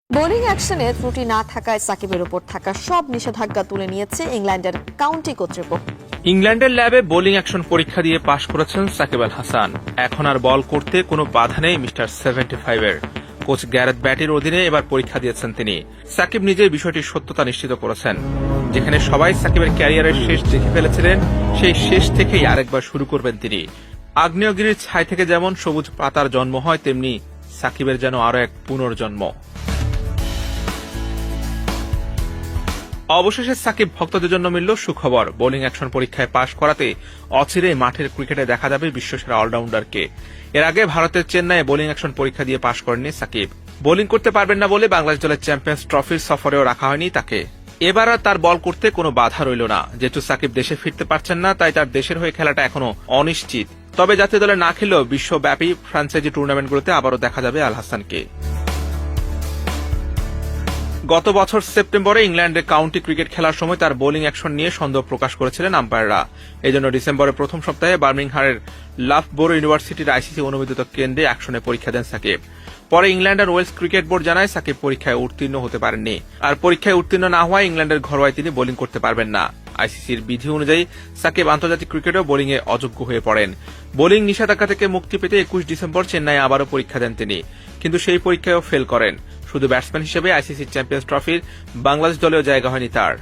Bowling অ্যাকশনে ত্রুটি না থাকায় সাকিবের উপর থাকা সব নিষেধাজ্ঞা তুলে নিয়েছে ইংল্যান্ডের কাউন্টি কর্তৃপক্ষ। ইংল্যান্ডের ল্যাবে বোলিং অ্যাকশন পরীক্ষা দিয়ে পাশ করেছেন সাকিব আল হাসান। এখন আর বল করতে কোনো বাধা নেই মিস্টার 75-এর। কোচ গ্যারেথ ব্যাটির অধীনে এবার পরীক্ষা দিয়েছেন তিনি। সাকিব নিজেই বিষয়টির সত্যতা নিশ্চিত করেছেন। যেখানে সবাই সাকিবের ক্যারিয়ারের শেষ দেখে ফেলেছিলেন, সেই শেষ থেকেই আরেকবার শুরু করবেন তিনি। আগ্নেয়গিরির ছাই থেকে যেমন সবুজ পাতার জন্ম হয়, তেমনি সাকিবের যেন আরো এক পুনর্জন্ম। অবশেষে সাকিব ভক্তদের জন্য মিলল সুখবর। বোলিং অ্যাকশন পরীক্ষায় পাশ করাতে অচিরেই মাঠের ক্রিকেটে দেখা যাবে বিশ্বসেরা অলরাউন্ডারকে। এর আগে ভারতের চেন্নাইয়ে বোলিং অ্যাকশন পরীক্ষা দিয়ে পাশ করেননি সাকিব। বোলিং করতে পারবেন না বলে বাংলাদেশ দলের চ্যাম্পিয়ন্স ট্রফির সফরেও রাখা হয়নি তাকে। এবার আর তার বল করতে কোনো বাধা রইল না। যেহেতু সাকিব দেশে ফিরতে পারছেন না, তাই তার দেশের হয়ে খেলাটা এখনো অনিশ্চিত। তবে জাতীয় দলে না খেলেও বিশ্বব্যাপী ফ্র্যাঞ্চাইজি টুর্নামেন্টগুলোতে আবারও দেখা যাবে আল হাসানকে। গত বছর সেপ্টেম্বরে ইংল্যান্ডে কাউন্টি ক্রিকেট খেলার সময় তার বোলিং অ্যাকশন নিয়ে সন্দেহ প্রকাশ করেছিলেন আম্পায়াররা। এজন্য ডিসেম্বরের প্রথম সপ্তাহে বার্মিংহামের লাফবোরো ইউনিভার্সিটির আইসিসি অনুমোদিত কেন্দ্রে অ্যাকশনে পরীক্ষা দেন সাকিব। পরে ইংল্যান্ড আর ওয়েলস ক্রিকেট বোর্ড জানায় সাকিব পরীক্ষায় উত্তীর্ণ হতে পারেননি। আর পরীক্ষায় উত্তীর্ণ না হওয়ায় ইংল্যান্ডের ঘরোয়ায় তিনি বোলিং করতে পারবেন না। আইসিসির বিধি অনুযায়ী সাকিব আন্তর্জাতিক ক্রিকেটেও বোলিংয়ে অযোগ্য হয়ে পড়েন। বোলিং নিষেধাজ্ঞা থেকে মুক্তি পেতে 21 ডিসেম্বর চেন্নাইয়ে আবারও পরীক্ষা দেন তিনি, কিন্তু সেই পরীক্ষায়ও ফেল করেন। শুধু ব্যাটসম্যান হিসেবে আইসিসি চ্যাম্পিয়ন্স ট্রফির বাংলাদেশ দলেও জায়গা হয়নি তার।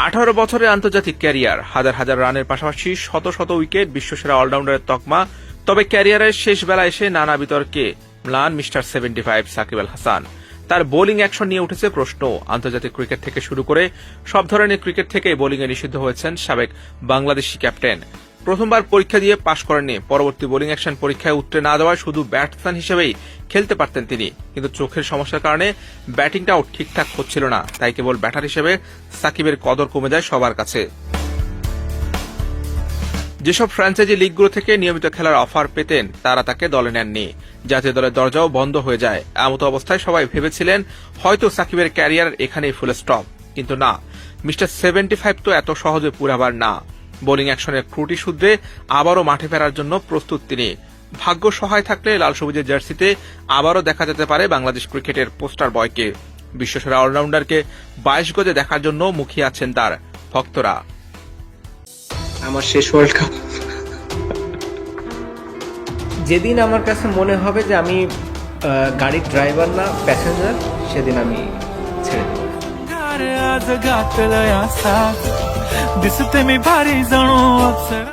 18 বছরের আন্তর্জাতিক ক্যারিয়ার, হাজার হাজার রানের পাশাপাশি শত শত উইকেট, বিশ্বসেরা অলরাউন্ডারের তকমা। তবে ক্যারিয়ারের শেষ বেলা এসে নানা বিতর্কে ম্লান মিস্টার 75 সাকিব আল হাসান। তার বোলিং অ্যাকশন নিয়ে উঠেছে প্রশ্ন। আন্তর্জাতিক ক্রিকেট থেকে শুরু করে সব ধরনের ক্রিকেট থেকে বোলিংয়ে নিষিদ্ধ হয়েছেন সাবেক বাংলাদেশি ক্যাপ্টেন। প্রথমবার পরীক্ষা দিয়ে পাশ করেননি। পরবর্তী বোলিং অ্যাকশন পরীক্ষায় উঠতে না দেওয়ায় শুধু ব্যাটসম্যান হিসেবেই খেলতে পারতেন তিনি, কিন্তু চোখের সমস্যার কারণে ব্যাটিংটাও ঠিকঠাক হচ্ছিল না। তাই কেবল ব্যাটার হিসেবে সাকিবের কদর কমে যায় সবার কাছে। যেসব ফ্র্যাঞ্চাইজি লিগগুলো থেকে নিয়মিত খেলার অফার পেতেন, তারা তাকে দলে নেননি। জাতীয় দলের দরজাও বন্ধ হয়ে যায়। এমত অবস্থায় সবাই ভেবেছিলেন হয়তো সাকিবের ক্যারিয়ার এখানেই ফুল স্টপ, কিন্তু না, মিস্টার 75 তো এত সহজে পুরাবার না। বোলিং অ্যাকশনের ত্রুটি শুধরে আবারও মাঠে ফেরার জন্য প্রস্তুত তিনি। ভাগ্য সহায় থাকলে লাল সবুজের জার্সিতে আবারও দেখা যেতে পারে বাংলাদেশ ক্রিকেটের পোস্টার বয়কে। বিশ্বসেরা অলরাউন্ডারকে 22 গজে দেখার জন্য মুখিয়ে আছেন তার ভক্তরা। আমার শেষ ওয়ার্ল্ড কাপ। যেদিন আমার কাছে মনে হবে যে আমি গাড়ির ড্রাইভার না প্যাসেঞ্জার, সেদিন আমি ছেড়ে দেব। आज घातलं या साथ दिसते मी भारी जणू अक्षर